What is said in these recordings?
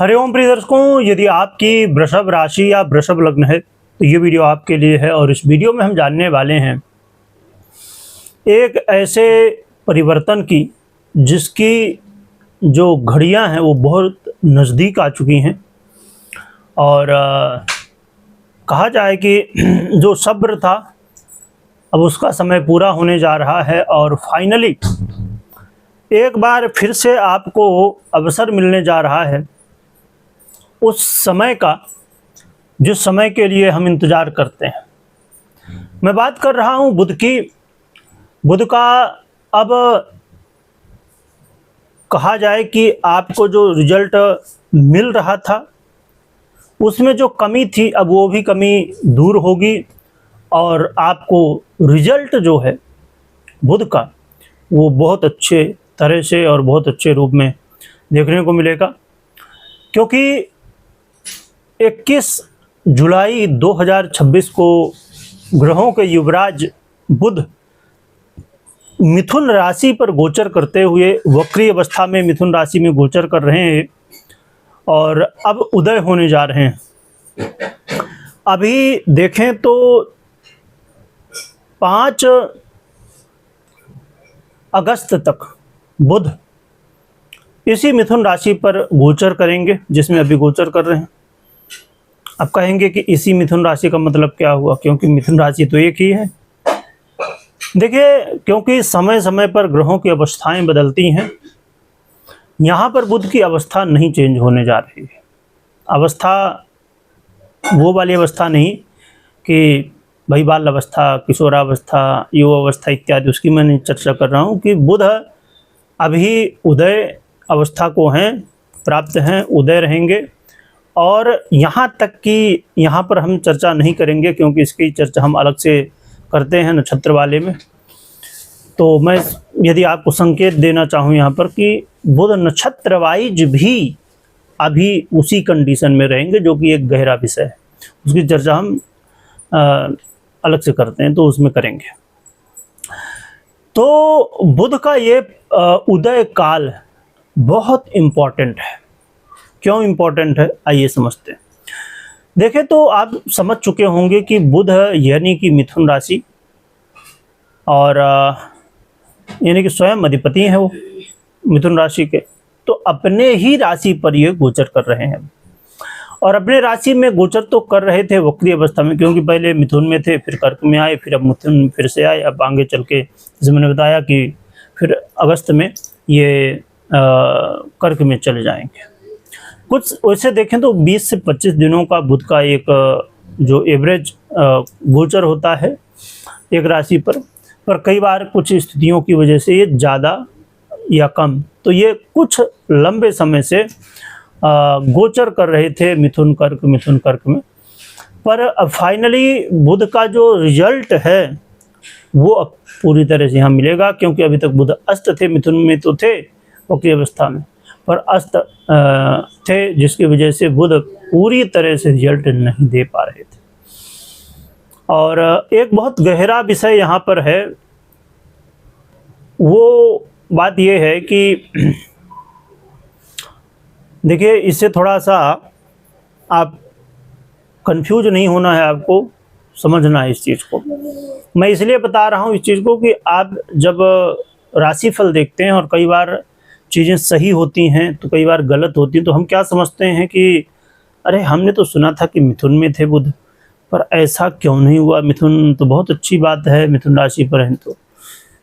हरिओम प्रिय दर्शकों, यदि आपकी वृषभ राशि या वृषभ लग्न है तो ये वीडियो आपके लिए है। और इस वीडियो में हम जानने वाले हैं एक ऐसे परिवर्तन की जिसकी जो घड़ियां हैं वो बहुत नज़दीक आ चुकी हैं। और कहा जाए कि जो सब्र था अब उसका समय पूरा होने जा रहा है और फाइनली एक बार फिर से आपको अवसर मिलने जा रहा है उस समय का जिस समय के लिए हम इंतज़ार करते हैं। मैं बात कर रहा हूं बुध की। बुध का अब कहा जाए कि आपको जो रिजल्ट मिल रहा था उसमें जो कमी थी अब वो भी कमी दूर होगी और आपको रिजल्ट जो है बुध का वो बहुत अच्छे तरह से और बहुत अच्छे रूप में देखने को मिलेगा। क्योंकि 21 जुलाई 2026 को ग्रहों के युवराज बुध मिथुन राशि पर गोचर करते हुए वक्री अवस्था में मिथुन राशि में गोचर कर रहे हैं और अब उदय होने जा रहे हैं। अभी देखें तो 5 अगस्त तक बुध इसी मिथुन राशि पर गोचर करेंगे जिसमें अभी गोचर कर रहे हैं। अब कहेंगे कि इसी मिथुन राशि का मतलब क्या हुआ, क्योंकि मिथुन राशि तो एक ही है। देखिए, क्योंकि समय समय पर ग्रहों की अवस्थाएं बदलती हैं, यहाँ पर बुध की अवस्था नहीं चेंज होने जा रही है। अवस्था वो वाली अवस्था नहीं कि भाई बाल अवस्था, किशोरावस्था, युवा अवस्था इत्यादि, उसकी मैं नहीं चर्चा कर रहा हूँ। कि बुध अभी उदय अवस्था को हैं, प्राप्त हैं, उदय रहेंगे। और यहाँ तक कि यहाँ पर हम चर्चा नहीं करेंगे क्योंकि इसकी चर्चा हम अलग से करते हैं नक्षत्र वाले में। तो मैं यदि आपको संकेत देना चाहूँ यहाँ पर कि बुध नक्षत्र वाइज भी अभी उसी कंडीशन में रहेंगे, जो कि एक गहरा विषय है, उसकी चर्चा हम अलग से करते हैं तो उसमें करेंगे। तो बुध का ये उदय काल बहुत इम्पोर्टेंट है। क्यों इम्पोर्टेंट है, आइए समझते हैं। देखें तो आप समझ चुके होंगे कि बुध यानी कि मिथुन राशि और यानी कि स्वयं अधिपति हैं वो मिथुन राशि के, तो अपने ही राशि पर ये गोचर कर रहे हैं। और अपने राशि में गोचर तो कर रहे थे वक्री अवस्था में, क्योंकि पहले मिथुन में थे, फिर कर्क में आए, फिर अब मिथुन फिर से आए, अब आगे चल के जैसे मैंने बताया कि फिर अगस्त में ये कर्क में चले जाएंगे। कुछ वैसे देखें तो 20 से 25 दिनों का बुध का एक जो एवरेज गोचर होता है एक राशि पर कई बार कुछ स्थितियों की वजह से ये ज़्यादा या कम, तो ये कुछ लंबे समय से गोचर कर रहे थे मिथुन कर्क में। पर अब फाइनली बुध का जो रिजल्ट है वो अब पूरी तरह से यहाँ मिलेगा, क्योंकि अभी तक बुध अस्त थे, मिथुन में तो थे वक्री अवस्था में, पर अस्त थे, जिसकी वजह से बुध पूरी तरह से रिजल्ट नहीं दे पा रहे थे। और एक बहुत गहरा विषय यहाँ पर है, वो बात ये है कि देखिए, इससे थोड़ा सा आप कंफ्यूज नहीं होना है, आपको समझना है इस चीज़ को। मैं इसलिए बता रहा हूँ इस चीज़ को कि आप जब राशिफल देखते हैं और कई बार चीज़ें सही होती हैं तो कई बार गलत होती हैं, तो हम क्या समझते हैं कि अरे हमने तो सुना था कि मिथुन में थे बुध, पर ऐसा क्यों नहीं हुआ, मिथुन तो बहुत अच्छी बात है, मिथुन राशि पर हैं। तो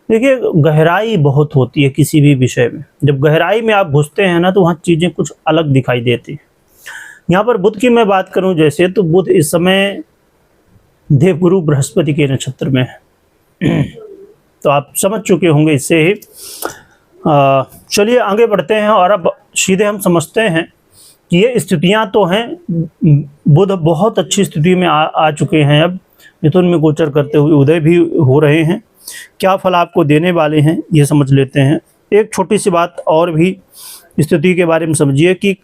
देखिए, गहराई बहुत होती है किसी भी विषय में। जब गहराई में आप घुसते हैं ना तो वहाँ चीज़ें कुछ अलग दिखाई देती हैं। यहाँ पर बुध की मैं बात करूँ जैसे, तो बुध इस समय देवगुरु बृहस्पति के नक्षत्र में है। तो आप समझ चुके होंगे इससे ही। चलिए आगे बढ़ते हैं और अब सीधे हम समझते हैं कि ये स्थितियां तो हैं, बुध बहुत अच्छी स्थिति में आ चुके हैं, अब मिथुन में गोचर करते हुए उदय भी हो रहे हैं। क्या फल आपको देने वाले हैं ये समझ लेते हैं। एक छोटी सी बात और भी स्थिति के बारे में समझिए कि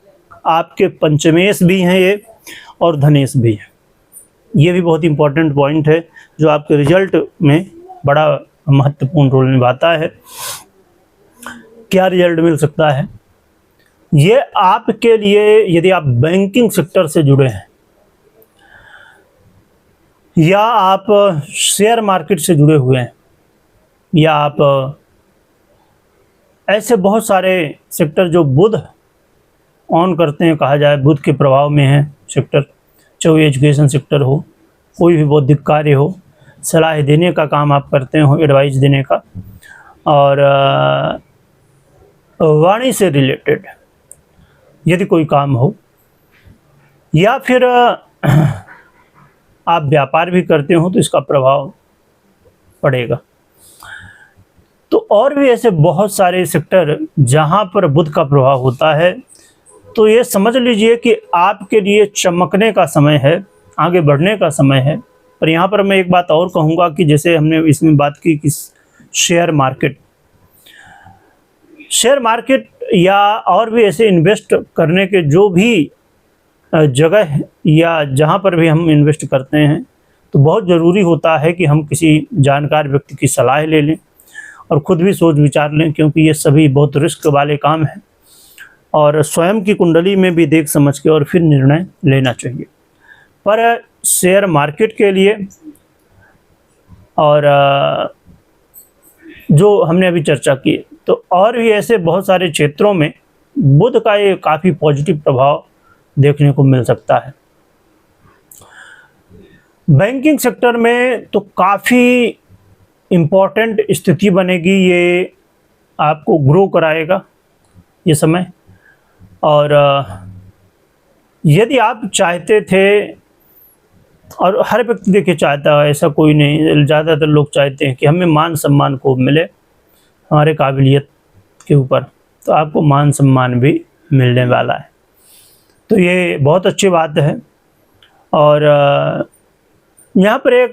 आपके पंचमेश भी हैं ये और धनेश भी है। ये भी बहुत इंपॉर्टेंट पॉइंट है जो आपके रिजल्ट में बड़ा महत्वपूर्ण रोल निभाता है। क्या रिजल्ट मिल सकता है, ये आपके लिए, यदि आप बैंकिंग सेक्टर से जुड़े हैं या आप शेयर मार्केट से जुड़े हुए हैं या आप ऐसे बहुत सारे सेक्टर जो बुध ऑन करते हैं, कहा जाए बुध के प्रभाव में है सेक्टर, चाहे वो एजुकेशन सेक्टर हो, कोई भी बौद्धिक कार्य हो, सलाह देने का काम आप करते हो, एडवाइस देने का, और वाणी से रिलेटेड यदि कोई काम हो, या फिर आप व्यापार भी करते हो तो इसका प्रभाव पड़ेगा। तो और भी ऐसे बहुत सारे सेक्टर जहां पर बुध का प्रभाव होता है। तो ये समझ लीजिए कि आपके लिए चमकने का समय है, आगे बढ़ने का समय है। पर यहाँ पर मैं एक बात और कहूँगा कि जैसे हमने इसमें बात की कि शेयर मार्केट या और भी ऐसे इन्वेस्ट करने के जो भी जगह या जहाँ पर भी हम इन्वेस्ट करते हैं, तो बहुत ज़रूरी होता है कि हम किसी जानकार व्यक्ति की सलाह ले लें और ख़ुद भी सोच विचार लें, क्योंकि ये सभी बहुत रिस्क वाले काम हैं और स्वयं की कुंडली में भी देख समझ के और फिर निर्णय लेना चाहिए। पर शेयर मार्केट के लिए और जो हमने अभी चर्चा की, तो और भी ऐसे बहुत सारे क्षेत्रों में बुध का ये काफ़ी पॉजिटिव प्रभाव देखने को मिल सकता है। बैंकिंग सेक्टर में तो काफ़ी इम्पोर्टेंट स्थिति बनेगी, ये आपको ग्रो कराएगा ये समय। और यदि आप चाहते थे, और हर व्यक्ति देखिए चाहता है, ऐसा कोई नहीं, ज़्यादातर लोग चाहते हैं कि हमें मान सम्मान खूब मिले हमारे काबिलियत के ऊपर, तो आपको मान सम्मान भी मिलने वाला है। तो ये बहुत अच्छी बात है। और यहाँ पर एक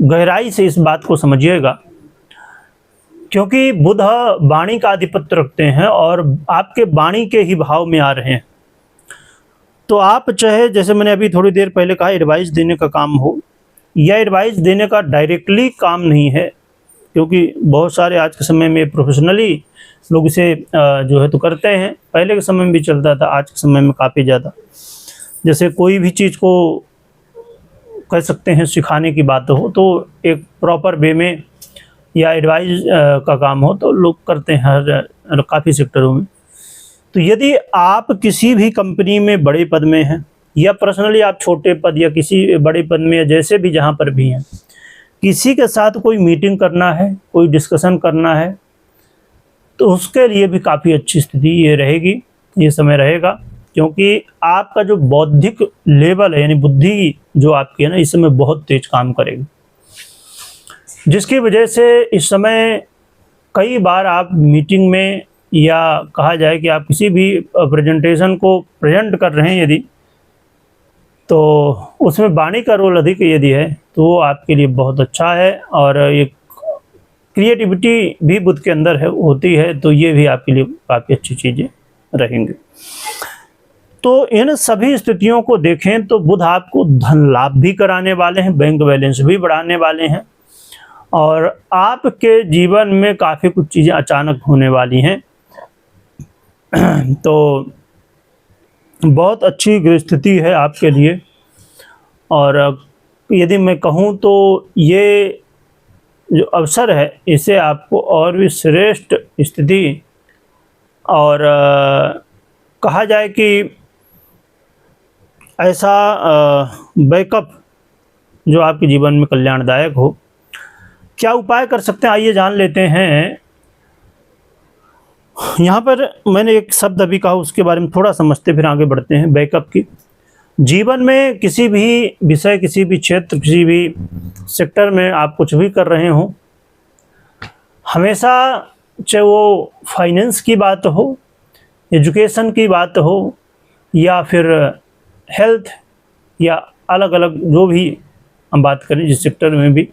गहराई से इस बात को समझिएगा, क्योंकि बुध वाणी का आधिपत्य रखते हैं और आपके वाणी के ही भाव में आ रहे हैं। तो आप चाहे, जैसे मैंने अभी थोड़ी देर पहले कहा, एडवाइस देने का काम हो, या एडवाइस देने का डायरेक्टली काम नहीं है, क्योंकि बहुत सारे आज के समय में प्रोफेशनली लोग इसे जो है तो करते हैं। पहले के समय में भी चलता था, आज के समय में काफ़ी ज़्यादा। जैसे कोई भी चीज़ को कह सकते हैं सिखाने की बात हो, तो एक प्रॉपर वे में या एडवाइस का काम हो तो लोग करते हैं हर काफ़ी सेक्टरों में। तो यदि आप किसी भी कंपनी में बड़े पद में हैं, या पर्सनली आप छोटे पद या किसी बड़े पद में, या जैसे भी जहाँ पर भी हैं, किसी के साथ कोई मीटिंग करना है, कोई डिस्कशन करना है, तो उसके लिए भी काफ़ी अच्छी स्थिति ये रहेगी, ये समय रहेगा। क्योंकि आपका जो बौद्धिक लेवल है, यानी बुद्धि जो आपकी है ना, इस समय बहुत तेज काम करेगी, जिसकी वजह से इस समय कई बार आप मीटिंग में, या कहा जाए कि आप किसी भी प्रेजेंटेशन को प्रेजेंट कर रहे हैं यदि, तो उसमें वाणी का रोल अधिक यदि है तो वो आपके लिए बहुत अच्छा है। और ये क्रिएटिविटी भी बुध के अंदर है, होती है, तो ये भी आपके लिए काफ़ी अच्छी चीज़ें रहेंगी। तो इन सभी स्थितियों को देखें तो बुध आपको धन लाभ भी कराने वाले हैं, बैंक बैलेंस भी बढ़ाने वाले हैं, और आपके जीवन में काफ़ी कुछ चीज़ें अचानक होने वाली हैं। तो बहुत अच्छी गृह स्थिति है आपके लिए। और यदि मैं कहूँ तो ये जो अवसर है, इसे आपको और भी श्रेष्ठ स्थिति, और कहा जाए कि ऐसा बैकअप जो आपके जीवन में कल्याणदायक हो। क्या उपाय कर सकते हैं, आइए जान लेते हैं। यहाँ पर मैंने एक शब्द अभी कहा, उसके बारे में थोड़ा समझते फिर आगे बढ़ते हैं। बैकअप की, जीवन में किसी भी विषय, किसी भी क्षेत्र, किसी भी सेक्टर में आप कुछ भी कर रहे हो, हमेशा चाहे वो फाइनेंस की बात हो, एजुकेशन की बात हो, या फिर हेल्थ, या अलग अलग जो भी हम बात करें जिस सेक्टर में भी,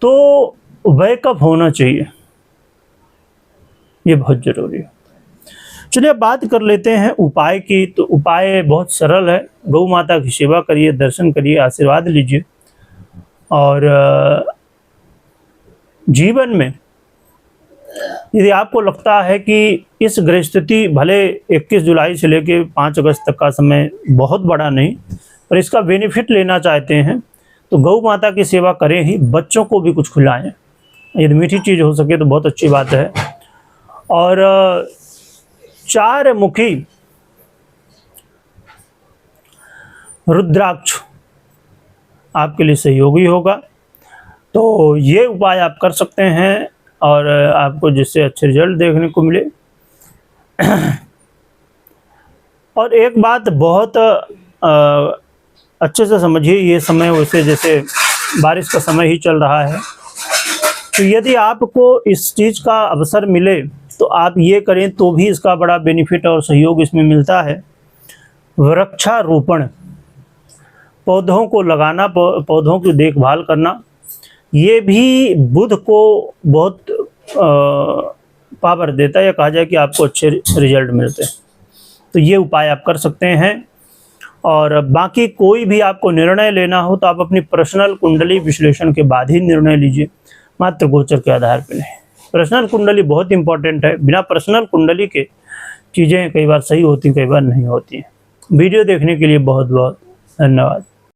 तो बैकअप होना चाहिए, ये बहुत ज़रूरी है। चलिए अब बात कर लेते हैं उपाय की। तो उपाय बहुत सरल है, गौ माता की सेवा करिए, दर्शन करिए, आशीर्वाद लीजिए, और जीवन में यदि आपको लगता है कि इस ग्रह स्थिति भले 21 जुलाई से लेकर 5 अगस्त तक का समय बहुत बड़ा नहीं, पर इसका बेनिफिट लेना चाहते हैं तो गौ माता की सेवा करें ही, बच्चों को भी कुछ खिलाएं। यदि मीठी चीज़ हो सके तो बहुत अच्छी बात है। और 4 मुखी रुद्राक्ष आपके लिए सहयोगी होगा, तो ये उपाय आप कर सकते हैं और आपको जिससे अच्छे रिजल्ट देखने को मिले। और एक बात बहुत अच्छे से समझिए, ये समय वैसे जैसे बारिश का समय ही चल रहा है, तो यदि आपको इस चीज़ का अवसर मिले तो आप ये करें तो भी इसका बड़ा बेनिफिट और सहयोग इसमें मिलता है। वृक्षारोपण, पौधों को लगाना, पौधों की देखभाल करना, ये भी बुध को बहुत पावर देता है, या कहा जाए कि आपको अच्छे रिजल्ट मिलते हैं। तो ये उपाय आप कर सकते हैं। और बाकी कोई भी आपको निर्णय लेना हो तो आप अपनी पर्सनल कुंडली विश्लेषण के बाद ही निर्णय लीजिए, मात्र गोचर के आधार पर नहीं। पर्सनल कुंडली बहुत इंपॉर्टेंट है, बिना पर्सनल कुंडली के चीज़ें कई बार सही होती, कई बार नहीं होती हैं। वीडियो देखने के लिए बहुत बहुत धन्यवाद।